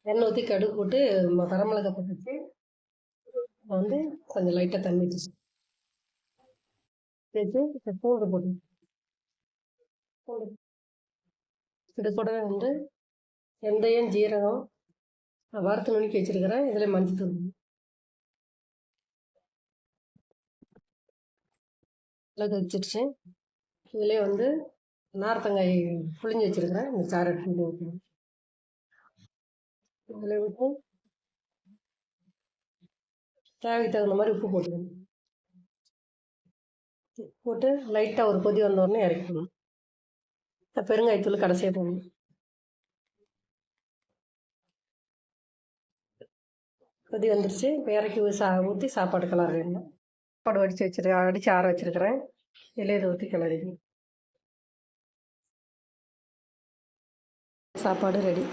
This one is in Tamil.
எண்ணெய் ஊற்றி கடுகு போட்டு வரமிளகா போட்டுச்சு வந்து கொஞ்சம் லைட்டாக தண்ணி தேய்ச்சி பூண்டு போட்டு பூண்டு இது கூட வந்து வெந்தயம் ஜீரகம் வறுத்து நுணுக்கி வச்சுருக்கிறேன். இதில் மஞ்சள் மிளகு வச்சிருச்சு. இதிலே வந்து நார்த்தங்காய் புளிஞ்சு வச்சுருக்கிறேன். இந்த சாறு எடுத்து ஊற்றணும். இதில் விட்டு தேவைக்கு தகுந்த மாதிரி உப்பு போட்டுக்கணும். போட்டு லைட்டாக ஒரு கொதி வந்தோடனே இறக்கணும். பெருங்காயத்தூள் கடைசியாக போடணும். கொதி வந்துருச்சு. இப்போ இறக்கி ஊற்றி சாப்பாடு கிளறிடணும். சாப்பாடு அடித்து ஆற வச்சுருக்கிறேன். இதில் இதை ஊற்றி கிளறிக்கணும். சாப்பாடு ரெடி.